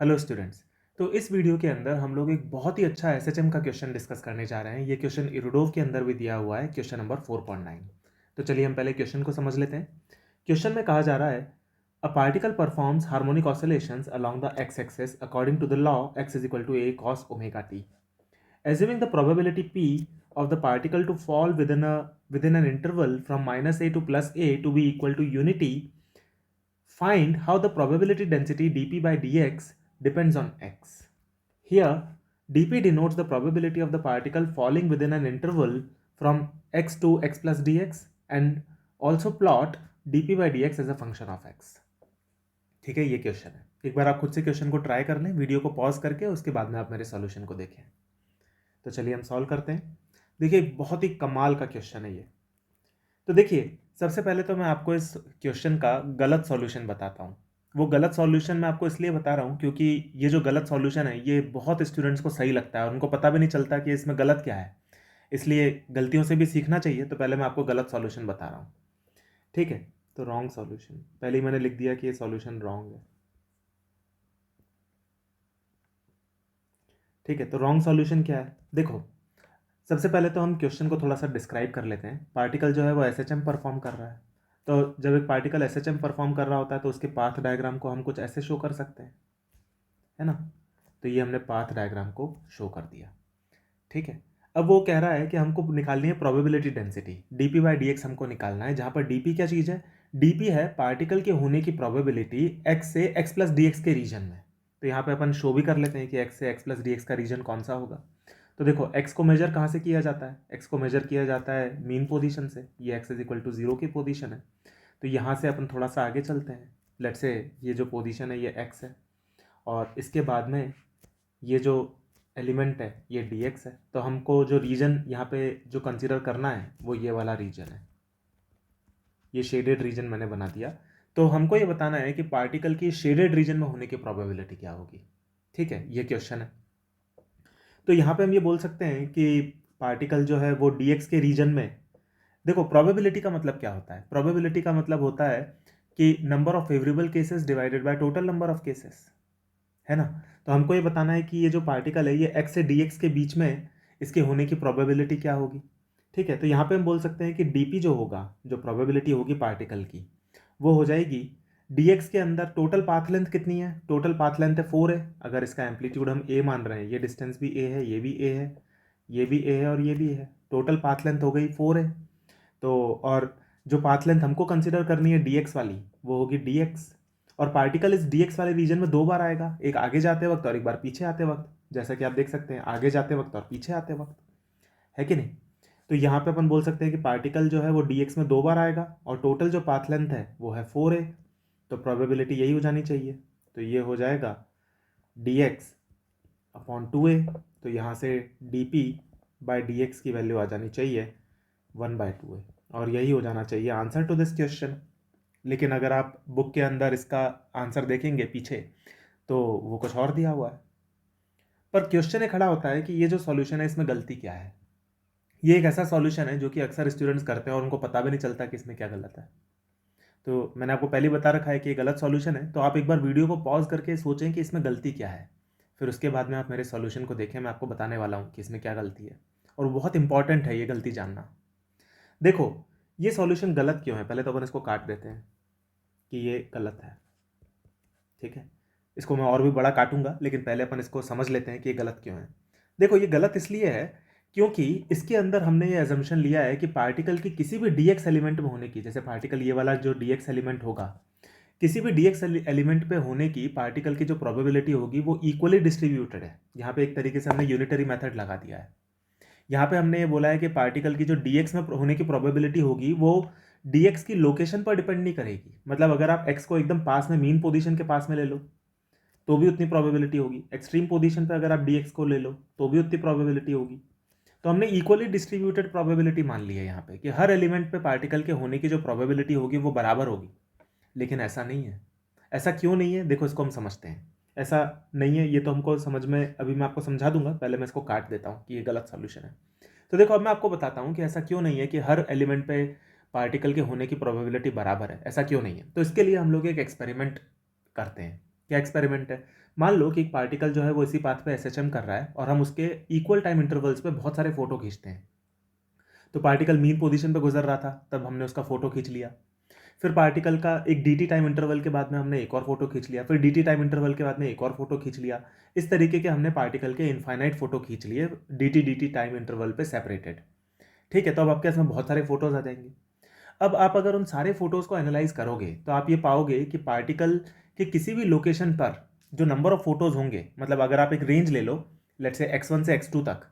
Hello students. तो इस video के अंदर हम लोग एक बहुत ही अच्छा एसएचएम का क्वेश्चन डिस्कस करने जा रहे हैं। ये क्वेश्चन इरुडोव के अंदर भी दिया हुआ है, क्वेश्चन नंबर 4.9। तो चलिए हम पहले क्वेश्चन को समझ लेते हैं। क्वेश्चन में कहा जा रहा है a particle performs harmonic oscillations along the x axis according to the law x is equal to a cos omega t. Assuming the probability p of the particle to fall within an interval from -a to +a to be equal to unity, find how the probability density dp by dx depends on x. Here, dp denotes the probability of the particle falling within an interval from x to x plus dx and also plot dp by dx as a function of x. ठीक है, ये question है। एक बार आप खुद से question को try कर लें, वीडियो को पॉज करके, उसके बाद में आप मेरे सॉल्यूशन को देखें। तो चलिए हम सॉल्व करते हैं। देखिए, बहुत ही कमाल का क्वेश्चन है ये। तो देखिए, सबसे पहले तो मैं आपको इस क्वेश्चन का गलत सॉल्यूशन बताता हूँ। वो गलत सॉल्यूशन मैं आपको इसलिए बता रहा हूँ क्योंकि ये जो गलत सॉल्यूशन है ये बहुत स्टूडेंट्स को सही लगता है और उनको पता भी नहीं चलता कि इसमें गलत क्या है। इसलिए गलतियों से भी सीखना चाहिए। तो पहले मैं आपको गलत सॉल्यूशन बता रहा हूँ, ठीक है। तो रॉन्ग सॉल्यूशन, पहले ही मैंने लिख दिया कि ये सॉल्यूशन रॉन्ग है, ठीक है। तो रॉन्ग सॉल्यूशन क्या है, देखो, सबसे पहले तो हम क्वेश्चन को थोड़ा सा डिस्क्राइब कर लेते हैं। पार्टिकल जो है वो एसएचएम परफॉर्म कर रहा है। तो जब एक पार्टिकल एसएचएम परफॉर्म कर रहा होता है तो उसके पाथ डायग्राम को हम कुछ ऐसे शो कर सकते हैं, है ना। तो ये हमने पाथ डायग्राम को शो कर दिया, ठीक है। अब वो कह रहा है कि हमको निकालनी है probability density, DP by d x हमको निकालना है, जहाँ पर डीपी क्या चीज़ है, डीपी है पार्टिकल के होने की प्रोबेबिलिटी एक्स से एक्स प्लस डी एक्स के रीजन में। तो यहाँ पे अपन शो भी कर लेते हैं कि एक्स से एक्स प्लस डी एक्स का रीजन कौन सा होगा। तो देखो, एक्स को मेजर कहाँ से किया जाता है, एक्स को मेजर किया जाता है मीन पोजीशन से। ये एक्स इज इक्वल टू 0 की पोजीशन है। तो यहाँ से अपन थोड़ा सा आगे चलते हैं। लेट्स से ये जो पोजीशन है ये एक्स है और इसके बाद में ये जो एलिमेंट है ये डी एक्स है। तो हमको जो रीजन यहाँ पे जो कंसिडर करना है वो ये वाला रीजन है। ये शेडेड रीजन मैंने बना दिया। तो हमको ये बताना है कि पार्टिकल की शेडेड रीजन में होने की प्रोबेबिलिटी क्या होगी, ठीक है। ये क्वेश्चन है। तो यहाँ पे हम ये बोल सकते हैं कि पार्टिकल जो है वो डी एक्स के रीजन में, देखो प्रोबेबिलिटी का मतलब क्या होता है, प्रोबेबिलिटी का मतलब होता है कि number of favourable cases divided by total number of cases, है ना। तो हमको ये बताना है कि ये जो पार्टिकल है ये x से dx के बीच में इसके होने की प्रोबेबिलिटी क्या होगी, ठीक है। तो यहाँ पे हम बोल सकते हैं कि dp जो होगा, जो प्रोबेबिलिटी होगी पार्टिकल की, वो हो जाएगी dx के अंदर टोटल पाथ लेंथ कितनी है, टोटल पाथ लेंथ है 4 है। अगर इसका एम्पलीट्यूड हम a मान रहे हैं, ये डिस्टेंस भी a है, ये भी a है, ये भी a है और ये भी है, टोटल पाथ लेंथ हो गई 4 है। तो और जो पाथ लेंथ हमको कंसिडर करनी है dx वाली, वो होगी dx। और पार्टिकल इस dx वाले रीजन में 2 बार आएगा, एक आगे जाते वक्त और एक बार पीछे आते वक्त, जैसा कि आप देख सकते हैं, आगे जाते वक्त और पीछे आते वक्त, है कि नहीं। तो यहाँ पे अपन बोल सकते हैं कि पार्टिकल जो है वो dx में 2 बार आएगा और टोटल जो पाथ लेंथ है वो है 4 है। तो प्रोबेबिलिटी यही हो जानी चाहिए। तो ये हो जाएगा dx अपॉन 2a। तो यहाँ से dp बाई dx की वैल्यू आ जानी चाहिए 1/2a और यही हो जाना चाहिए आंसर टू दिस क्वेश्चन। लेकिन अगर आप बुक के अंदर इसका आंसर देखेंगे पीछे तो वो कुछ और दिया हुआ है। पर क्वेश्चन ये खड़ा होता है कि ये जो सॉल्यूशन है इसमें गलती क्या है। ये एक ऐसा सॉल्यूशन है जो कि अक्सर स्टूडेंट्स करते हैं और उनको पता भी नहीं चलता कि इसमें क्या गलत है। तो मैंने आपको पहले बता रखा है कि ये गलत सॉल्यूशन है। तो आप एक बार वीडियो को पॉज करके सोचें कि इसमें गलती क्या है, फिर उसके बाद में आप मेरे सॉल्यूशन को देखें। मैं आपको बताने वाला हूँ कि इसमें क्या गलती है और बहुत इंपॉर्टेंट है ये गलती जानना। देखो, ये सॉल्यूशन गलत क्यों है, पहले तो अपन इसको काट देते हैं कि ये गलत है, ठीक है। इसको मैं और भी बड़ा काटूंगा, लेकिन पहले अपन इसको समझ लेते हैं कि ये गलत क्यों है। देखो, ये गलत इसलिए है क्योंकि इसके अंदर हमने ये एजम्पशन लिया है कि पार्टिकल की किसी भी dx एलिमेंट में होने की, जैसे पार्टिकल ये वाला जो dx एलिमेंट होगा, किसी भी dx एलिमेंट पे होने की पार्टिकल की जो प्रोबेबिलिटी होगी वो इक्वली डिस्ट्रीब्यूटेड है। यहाँ पे एक तरीके से हमने यूनिटरी मेथड लगा दिया है। यहाँ पे हमने ये बोला है कि पार्टिकल की जो dx में होने की प्रोबेबिलिटी होगी वो dx की लोकेशन पर डिपेंड नहीं करेगी। मतलब अगर आप x को एकदम पास में, मीन पोजीशन के पास में ले लो तो भी उतनी प्रोबेबिलिटी होगी, एक्सट्रीम पोजीशन पे अगर आप dx को ले लो तो भी उतनी प्रोबेबिलिटी होगी। तो हमने इक्वली डिस्ट्रीब्यूटेड प्रोबेबिलिटी मान ली है यहाँ पे कि हर एलिमेंट पे पार्टिकल के होने की जो प्रोबेबिलिटी होगी वो बराबर होगी। लेकिन ऐसा नहीं है। ऐसा क्यों नहीं है, देखो इसको हम समझते हैं। ऐसा नहीं है, ये तो हमको समझ में, अभी मैं आपको समझा दूंगा। पहले मैं इसको काट देता हूँ कि ये गलत सॉल्यूशन है। तो देखो, अब मैं आपको बताता हूँ कि ऐसा क्यों नहीं है कि हर एलिमेंट पे पार्टिकल के होने की प्रोबेबिलिटी बराबर है। ऐसा क्यों नहीं है, तो इसके लिए हम लोग एक एक्सपेरिमेंट करते हैं। क्या एक्सपेरिमेंट है? मान लो कि एक पार्टिकल जो है वो इसी पाथ पे एसएचएम कर रहा है और हम उसके इक्वल टाइम इंटरवल्स पे बहुत सारे फोटो खींचते हैं। तो पार्टिकल मीन पोजीशन पे गुजर रहा था, तब हमने उसका फोटो खींच लिया। फिर पार्टिकल का एक dt टाइम इंटरवल के बाद में हमने एक और फोटो खींच लिया, फिर dt टाइम इंटरवल के बाद में एक और फोटो खींच लिया। इस तरीके के हमने पार्टिकल के इनफाइनाइट फोटो खींच लिए dt टाइम इंटरवल पे सेपरेटेड। ठीक है, तो अब आपके पास में बहुत सारे फोटोज आ जाएंगे। अब आप अगर उन सारे फोटोज को एनालाइज करोगे तो आप ये पाओगे कि पार्टिकल के किसी भी लोकेशन पर जो नंबर ऑफ फोटोज होंगे, मतलब अगर आप एक रेंज ले लो, लेट्स से x1 से x2 तक,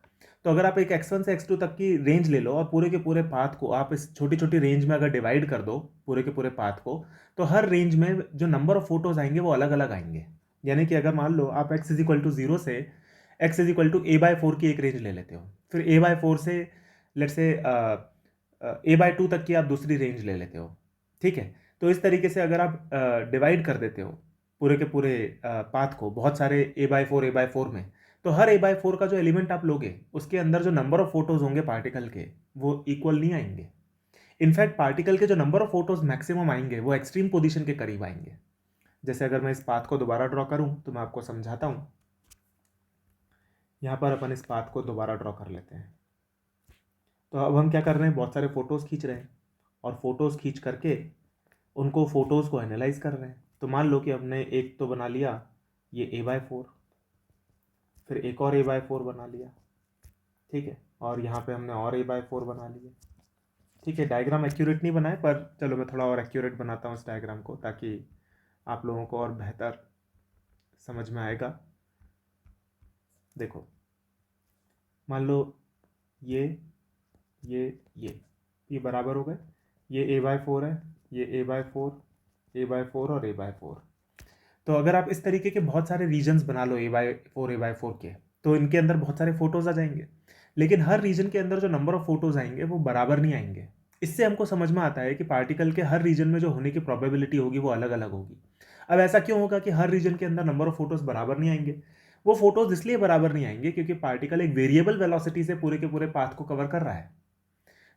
तो अगर आप एक x1 से x2 तक की रेंज ले लो और पूरे के पूरे पाथ को आप इस छोटी छोटी रेंज में अगर डिवाइड कर दो पूरे के पूरे पाथ को, तो हर रेंज में जो नंबर ऑफ फोटोज आएंगे वो अलग अलग आएंगे। यानी कि अगर मान लो आप x इज इक्वल टू 0 से x is equal to a/4 की एक रेंज ले लेते हो, फिर a/4 से लेट्स से a/2 तक की आप दूसरी रेंज ले लेते हो। ठीक है, तो इस तरीके से अगर आप डिवाइड कर देते हो पूरे के पूरे पाथ को बहुत सारे a/4 में, तो हर a/4 का जो एलिमेंट आप लोगे उसके अंदर जो नंबर ऑफ फोटोज होंगे पार्टिकल के वो इक्वल नहीं आएंगे। इनफैक्ट पार्टिकल के जो नंबर ऑफ फोटोज मैक्सिमम आएंगे वो एक्सट्रीम पोजीशन के करीब आएंगे। जैसे अगर मैं इस पाथ को दोबारा ड्रॉ करूं तो मैं आपको समझाता हूं। यहां पर अपन इस पाथ को दोबारा ड्रॉ कर लेते हैं। तो अब हम क्या कर रहे हैं, बहुत सारे फोटोज खींच रहे हैं और फोटोज खींच करके उनको फोटोज को एनालाइज कर रहे हैं। तो मान लो कि हमने एक तो बना लिया ये a/4, फिर एक और a/4 बना लिया। ठीक है, और यहाँ पे हमने और a/4 बना लिया। ठीक है, डायग्राम एक्यूरेट नहीं बनाए, पर चलो मैं थोड़ा और एक्यूरेट बनाता हूँ इस डायग्राम को ताकि आप लोगों को और बेहतर समझ में आएगा। देखो, मान लो ये ये बराबर हो गए, ये a/4 है, ये a/4 और a/4। तो अगर आप इस तरीके के बहुत सारे रीजन्स बना लो a/4 के, तो इनके अंदर बहुत सारे फोटोज आ जाएंगे, लेकिन हर रीजन के अंदर जो नंबर ऑफ फोटोज आएंगे वो बराबर नहीं आएंगे। इससे हमको समझ में आता है कि पार्टिकल के हर रीजन में जो होने की प्रोबेबिलिटी होगी वो अलग अलग होगी। अब ऐसा क्यों होगा कि हर रीजन के अंदर नंबर ऑफ फोटोज बराबर नहीं आएंगे? वो फोटोज इसलिए बराबर नहीं आएंगे क्योंकि पार्टिकल एक वेरिएबल वेलोसिटी से पूरे के पूरे पाथ को कवर कर रहा है।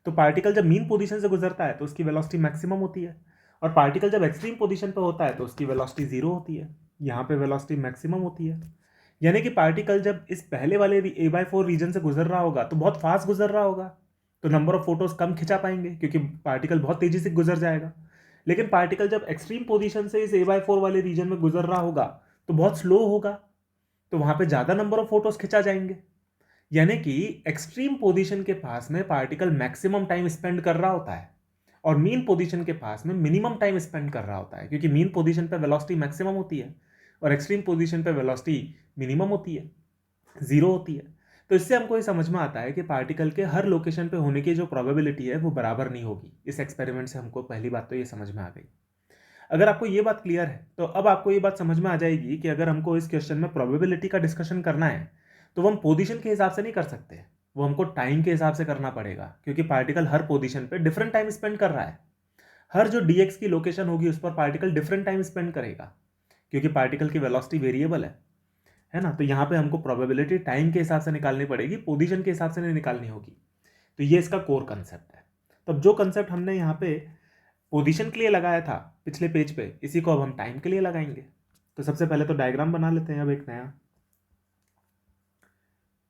तो पार्टिकल जब मीन पोजीशन से गुजरता है तो उसकी वेलोसिटी मैक्सिमम होती है, और पार्टिकल जब एक्सट्रीम पोजीशन पर होता है तो उसकी वेलोसिटी जीरो होती है। यहाँ पे वेलोसिटी मैक्सिमम होती है। यानी कि पार्टिकल जब इस पहले वाले a/4 रीजन से गुजर रहा होगा तो बहुत फास्ट गुजर रहा होगा, तो नंबर ऑफ फोटोज कम खिंचा पाएंगे क्योंकि पार्टिकल बहुत तेजी से गुजर जाएगा। लेकिन पार्टिकल जब एक्सट्रीम पोजीशन से इस a/4 वाले रीजन में गुजर रहा होगा तो बहुत स्लो होगा, तो वहां पे ज्यादा नंबर ऑफ फोटोज खिंचा जाएंगे। यानी कि एक्सट्रीम पोजीशन के पास में पार्टिकल मैक्सिमम टाइम स्पेंड कर रहा होता है और मीन पोजीशन के पास में मिनिमम टाइम स्पेंड कर रहा होता है, क्योंकि मीन पोजीशन पे वेलोसिटी मैक्सिमम होती है और एक्सट्रीम पोजीशन पे वेलोसिटी मिनिमम होती है, जीरो होती है। तो इससे हमको ये समझ में आता है कि पार्टिकल के हर लोकेशन पे होने की जो प्रोबेबिलिटी है वो बराबर नहीं होगी। इस एक्सपेरिमेंट से हमको पहली बात तो ये समझ में आ गई। अगर आपको ये बात क्लियर है तो अब आपको ये बात समझ में आ जाएगी कि अगर हमको इस क्वेश्चन में प्रोबेबिलिटी का डिस्कशन करना है तो वो हम पोजीशन के हिसाब से नहीं कर सकते, वो हमको टाइम के हिसाब से करना पड़ेगा, क्योंकि पार्टिकल हर पोजीशन पे डिफरेंट टाइम स्पेंड कर रहा है। हर जो dx की लोकेशन होगी उस पर पार्टिकल डिफरेंट टाइम स्पेंड करेगा, क्योंकि पार्टिकल की वेलोसिटी वेरिएबल है ना। तो यहाँ पे हमको प्रोबेबिलिटी टाइम के हिसाब से निकालनी पड़ेगी, पोजीशन के हिसाब से नहीं निकालनी होगी। तो ये इसका कोर कंसेप्ट है। तो अब जो कंसेप्ट हमने यहाँ पे पोजीशन के लिए लगाया था पिछले पेज पे, इसी को अब हम टाइम के लिए लगाएंगे। तो सबसे पहले तो डायग्राम बना लेते हैं अब एक नया।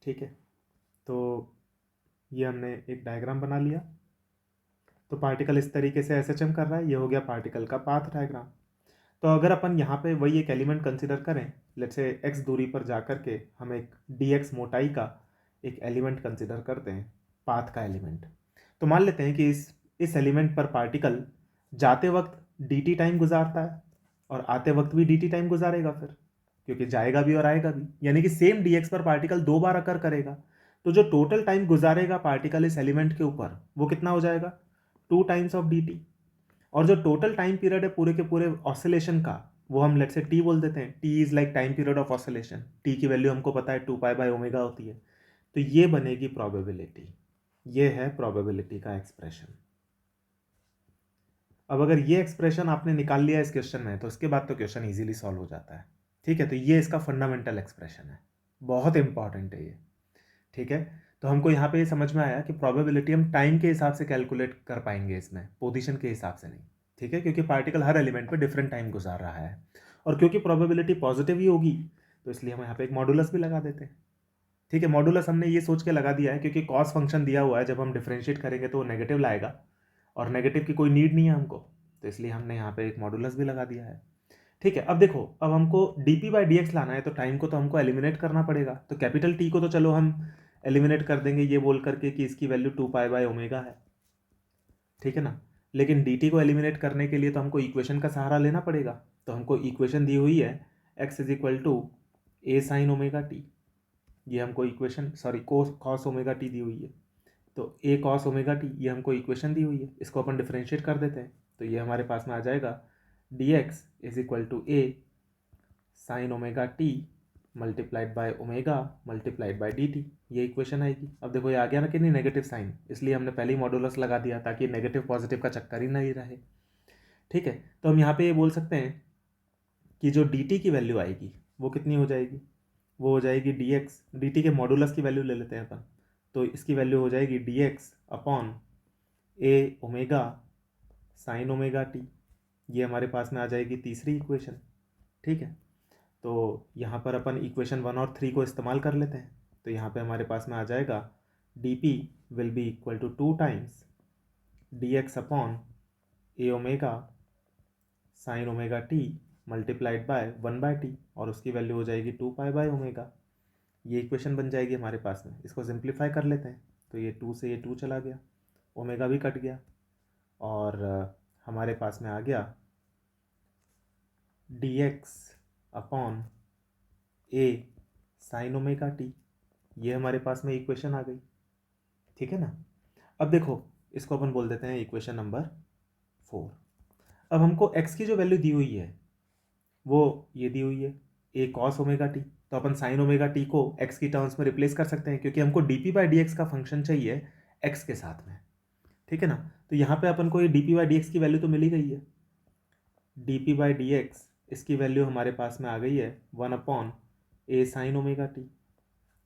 ठीक है, तो ये हमने एक डायग्राम बना लिया। तो पार्टिकल इस तरीके से एसएचएम कर रहा है, ये हो गया पार्टिकल का पाथ डायग्राम। तो अगर अपन यहाँ पे वही एक एलिमेंट कंसिडर करें, लेट्स से x दूरी पर जा कर के हम एक dx मोटाई का एक एलिमेंट कंसिडर करते हैं, पाथ का एलिमेंट। तो मान लेते हैं कि इस एलिमेंट पर पार्टिकल जाते वक्त dt टाइम गुजारता है और आते वक्त भी dt टाइम गुजारेगा, फिर क्योंकि जाएगा भी और आएगा भी, यानी कि सेम dx पर पार्टिकल दो बार अकर करेगा। तो जो टोटल टाइम गुजारेगा पार्टिकल इस एलिमेंट के ऊपर वो कितना हो जाएगा, 2 टाइम्स ऑफ dt। और जो टोटल टाइम पीरियड है पूरे के पूरे ऑसिलेशन का वो हम लेट्स से टी बोल देते हैं। T is like time period of oscillation. T की वैल्यू हमको पता है 2π/ω होती है। तो ये बनेगी प्रोबेबिलिटी, ये है प्रोबेबिलिटी का एक्सप्रेशन। अब अगर ये एक्सप्रेशन आपने निकाल लिया इस क्वेश्चन में तो उसके बाद तो क्वेश्चन इजीली सॉल्व हो जाता है। ठीक है, तो ये इसका फंडामेंटल एक्सप्रेशन है, बहुत इंपॉर्टेंट है ये। ठीक है, तो हमको यहाँ पे ये समझ में आया कि प्रोबेबिलिटी हम टाइम के हिसाब से कैलकुलेट कर पाएंगे इसमें, पोजीशन के हिसाब से नहीं। ठीक है, क्योंकि पार्टिकल हर एलिमेंट पे डिफरेंट टाइम गुजार रहा है और क्योंकि प्रोबेबिलिटी पॉजिटिव ही होगी तो इसलिए हम यहाँ पे एक मॉडुलस भी लगा देते हैं। ठीक है, मॉडुलस हमने ये सोच के लगा दिया है क्योंकि कॉस फंक्शन दिया हुआ है, जब हम डिफरेंशिएट करेंगे तो वो नेगेटिव लाएगा और नेगेटिव की कोई नीड नहीं है हमको, तो इसलिए हमने यहाँ पे एक मॉडुलस भी लगा दिया है। ठीक है, अब देखो, अब हमको dp/dx लाना है तो टाइम को तो हमको एलिमिनेट करना पड़ेगा। तो कैपिटल टी को तो चलो हम एलिमिनेट कर देंगे ये बोल करके कि इसकी वैल्यू 2π/ω है, ठीक है ना। लेकिन dt को एलिमिनेट करने के लिए तो हमको इक्वेशन का सहारा लेना पड़ेगा। तो हमको इक्वेशन दी हुई है x = a sin ωt, ये हमको इक्वेशन cos ωt दी हुई है। तो a cos ωt ये हमको इक्वेशन दी हुई है, इसको अपन डिफरेंशिएट कर देते हैं तो ये हमारे पास में आ जाएगा dx = a sin ωt ×ω/dt, ये इक्वेशन आएगी। अब देखो ये आ गया ना कि नहीं नेगेटिव साइन, इसलिए हमने पहले ही मॉडुलस लगा दिया ताकि नेगेटिव पॉजिटिव का चक्कर ही नहीं रहे। ठीक है, तो हम यहाँ पे ये बोल सकते हैं कि जो dt की वैल्यू आएगी वो कितनी हो जाएगी, वो हो जाएगी dx, dt के मॉडुलस की वैल्यू ले लेते हैं अपन, तो इसकी वैल्यू हो जाएगी dx/a sin ωt, ये हमारे पास में आ जाएगी तीसरी इक्वेशन। ठीक है, तो यहाँ पर अपन इक्वेशन 1 और 3 को इस्तेमाल कर लेते हैं, तो यहाँ पे हमारे पास में आ जाएगा dp will be equal to 2 times dx/a sin ωt multiplied by 1/t, और उसकी वैल्यू हो जाएगी 2π/ω। ये इक्वेशन बन जाएगी हमारे पास में। इसको सिंप्लीफाई कर लेते हैं तो ये 2 से ये 2 चला गया, ओमेगा भी कट गया, और हमारे पास में आ गया dx/a sin ωt, ये हमारे पास में इक्वेशन आ गई। ठीक है ना। अब देखो इसको अपन बोल देते हैं इक्वेशन नंबर 4। अब हमको x की जो वैल्यू दी हुई है वो ये दी हुई है a cos ωt, तो अपन sin ωt को x की टर्म्स में रिप्लेस कर सकते हैं क्योंकि हमको dp/dx का फंक्शन चाहिए x के साथ में। ठीक है ना, तो यहाँ पे अपन को ये dp/dx की वैल्यू तो मिल ही गई है। dp/dx इसकी वैल्यू हमारे पास में आ गई है 1/a sin ωt,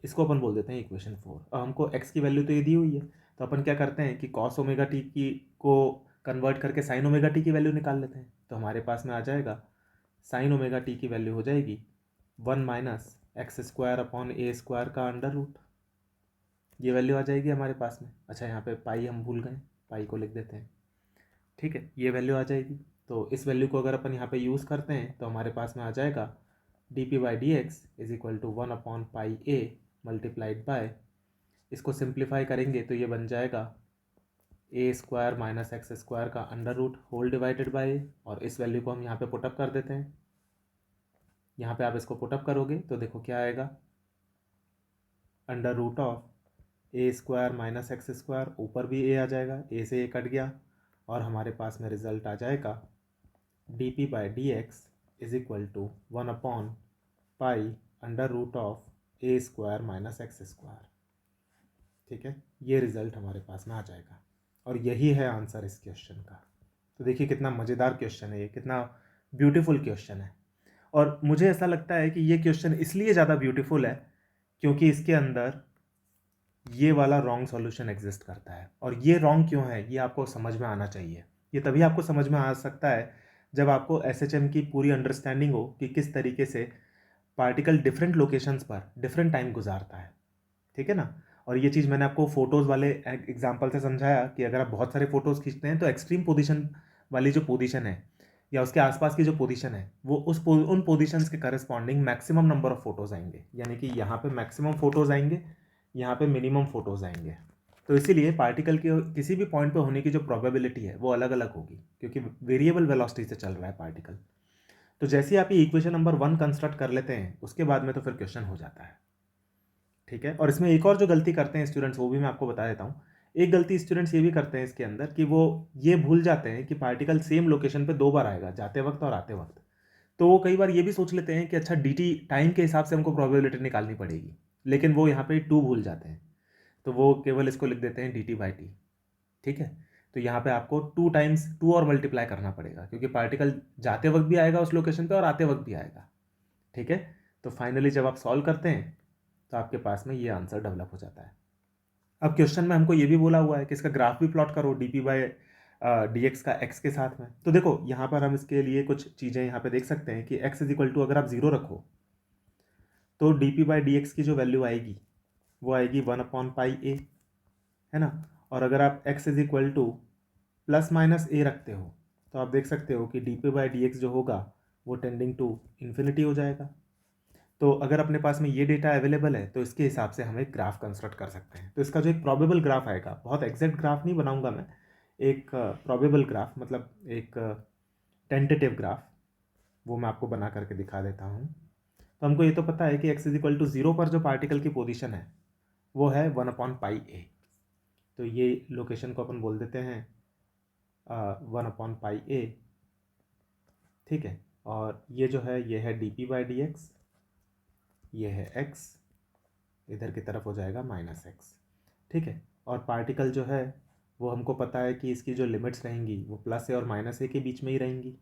इसको अपन बोल देते हैं इक्वेशन 4। अब हमको x की वैल्यू तो ये दी हुई है, तो अपन क्या करते हैं कि cos ωt की को कन्वर्ट करके sin ωt की वैल्यू निकाल लेते हैं। तो हमारे पास में आ जाएगा sin ωt की वैल्यू हो जाएगी 1 - x² का अंडर रूट, ये वैल्यू आ जाएगी हमारे पास में। अच्छा यहाँ पे पाई हम भूल गए, पाई को लिख देते हैं। ठीक है, ये वैल्यू आ जाएगी। तो इस वैल्यू को अगर अपन यहाँ पे यूज़ करते हैं तो हमारे पास में आ जाएगा dp/dx = 1/πa मल्टीप्लाइड बाय, इसको सिंप्लीफाई करेंगे तो ये बन जाएगा a² - x² का under root whole divided by, और इस वैल्यू को हम यहाँ पे पुटअप कर देते हैं। यहाँ पे आप इसको पुटअप करोगे तो देखो क्या आएगा, under root of a² - x², ऊपर भी a आ जाएगा, a से a कट गया, और हमारे पास में रिजल्ट आ जाएगा dp/dx = 1/π under root of a² - x²। ठीक है, ये रिजल्ट हमारे पास में आ जाएगा, और यही है आंसर इस क्वेश्चन का। तो देखिए कितना मज़ेदार क्वेश्चन है ये, कितना ब्यूटीफुल क्वेश्चन है। और मुझे ऐसा लगता है कि ये क्वेश्चन इसलिए ज़्यादा ब्यूटीफुल है क्योंकि इसके अंदर ये वाला रॉन्ग सॉल्यूशन एग्जिस्ट करता है। और ये रॉन्ग क्यों है ये आपको समझ में आना चाहिए। ये तभी आपको समझ में आ सकता है जब आपको एसएचएम की पूरी अंडरस्टैंडिंग हो कि किस तरीके से पार्टिकल डिफरेंट लोकेशंस पर डिफरेंट टाइम गुजारता है। ठीक है ना। और ये चीज़ मैंने आपको फोटोज़ वाले एग्जांपल से समझाया कि अगर आप बहुत सारे फोटोज़ खींचते हैं तो एक्सट्रीम पोजीशन वाली जो पोजीशन है या उसके आसपास की जो पोजीशन है वो उन पोजीशंस के corresponding maximum number of photos आएंगे, यानी कि यहाँ पे मैक्सिमम फोटोज़ आएंगे, यहाँ पे मिनिमम फोटोज़ आएंगे। तो इसीलिए पार्टिकल के किसी भी पॉइंट पे होने की जो प्रोबेबिलिटी है वो अलग अलग होगी क्योंकि वेरिएबल वेलोसिटी से चल रहा है पार्टिकल। तो जैसे ही आप ये इक्वेशन नंबर 1 कंस्ट्रक्ट कर लेते हैं उसके बाद में तो फिर क्वेश्चन हो जाता है। ठीक है, और इसमें एक और जो गलती करते हैं स्टूडेंट्स वो भी मैं आपको बता देता हूँ। एक गलती स्टूडेंट्स ये भी करते हैं इसके अंदर कि वो ये भूल जाते हैं कि पार्टिकल सेम लोकेशन पे 2 बार आएगा, जाते वक्त और आते वक्त। तो वो कई बार ये भी सोच लेते हैं कि अच्छा dt टाइम के हिसाब से हमको प्रोबेबिलिटी निकालनी पड़ेगी, लेकिन वो यहाँ पे 2 भूल जाते हैं, तो वो केवल इसको लिख देते हैं dt/t। ठीक है, तो यहाँ पे आपको 2 टाइम्स 2 और मल्टीप्लाई करना पड़ेगा क्योंकि पार्टिकल जाते वक्त भी आएगा उस लोकेशन पे और आते वक्त भी आएगा। ठीक है, तो फाइनली जब आप सॉल्व करते हैं तो आपके पास में ये आंसर डेवलप हो जाता है। अब क्वेश्चन में हमको ये भी बोला हुआ है कि इसका ग्राफ भी प्लॉट करो डी एक्स का एक्स के साथ में। तो देखो यहाँ पर हम इसके लिए कुछ चीज़ें यहाँ पे देख सकते हैं कि एक्स इज इक्वल टू अगर आप ज़ीरो रखो तो D p by d x की जो वैल्यू आएगी वो आएगी 1/πa, है ना। और अगर आप x is equal to plus minus a रखते हो तो आप देख सकते हो कि d p by d x जो होगा वो टेंडिंग टू इन्फिनिटी हो जाएगा। तो अगर अपने पास में ये डेटा अवेलेबल है तो इसके हिसाब से हम एक ग्राफ कंस्ट्रक्ट कर सकते हैं। तो इसका जो एक प्रॉबेबल ग्राफ आएगा, बहुत एग्जैक्ट ग्राफ नहीं बनाऊंगा मैं, एक प्रॉबेबल ग्राफ मतलब एक टेंटेटिव ग्राफ, वो मैं आपको बना करके दिखा देता हूँ। तो हमको ये तो पता है कि x is equal to zero पर जो पार्टिकल की पोजीशन है वो है 1/πa। तो ये लोकेशन को अपन बोल देते हैं 1/πa, ठीक है। और ये जो है ये है D p by d x, ये है x, इधर की तरफ हो जाएगा -x, ठीक है। और पार्टिकल जो है वो हमको पता है कि इसकी जो लिमिट्स रहेंगी वो प्लस ए और माइनस ए के बीच में ही रहेंगी,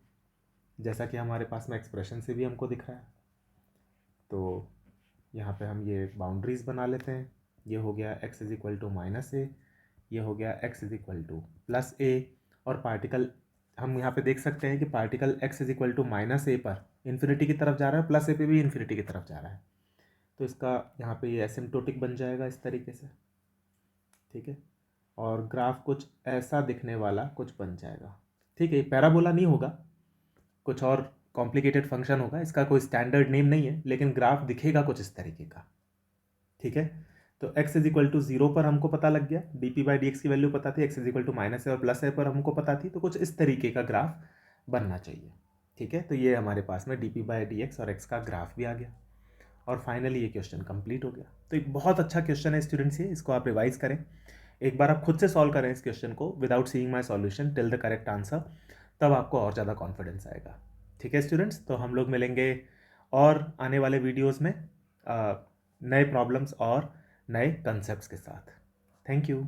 जैसा कि हमारे पास में एक्सप्रेशन से भी हमको दिख रहा है। तो यहाँ पे हम ये बाउंड्रीज बना लेते हैं। ये हो गया x is equal to -a, ये हो गया x is equal to +a। और पार्टिकल हम यहाँ पे देख सकते हैं कि particle x is equal to -a पर इन्फिनिटी की तरफ जा रहा है, +a पे भी इन्फिनिटी की तरफ जा रहा है। तो इसका यहाँ पे ये एसिम्प्टोटिक बन जाएगा इस तरीके से, ठीक है। और ग्राफ कुछ ऐसा दिखने वाला कुछ बन जाएगा, ठीक है। पैराबोला नहीं होगा, कुछ और कॉम्प्लिकेटेड फंक्शन होगा, इसका कोई स्टैंडर्ड नेम नहीं है, लेकिन ग्राफ दिखेगा कुछ इस तरीके का, ठीक है। तो x is equal to zero पर हमको पता लग गया, d p by d x की वैल्यू पता थी, x is equal to -a और +a पर हमको पता थी, तो कुछ इस तरीके का ग्राफ बनना चाहिए, ठीक है। तो ये हमारे पास में D p by d x और x का ग्राफ भी आ गया और फाइनली ये क्वेश्चन कंप्लीट हो गया। तो एक बहुत अच्छा क्वेश्चन है स्टूडेंट्स, ये इसको आप रिवाइज करें, एक बार आप खुद से सॉल्व करें इस क्वेश्चन को without seeing my solution till the correct answer, तब आपको और ज़्यादा कॉन्फिडेंस आएगा, ठीक है स्टूडेंट्स। तो हम लोग मिलेंगे और आने वाले वीडियोज़ में नए प्रॉब्लम्स और नए कंसेप्ट्स के साथ। Thank you.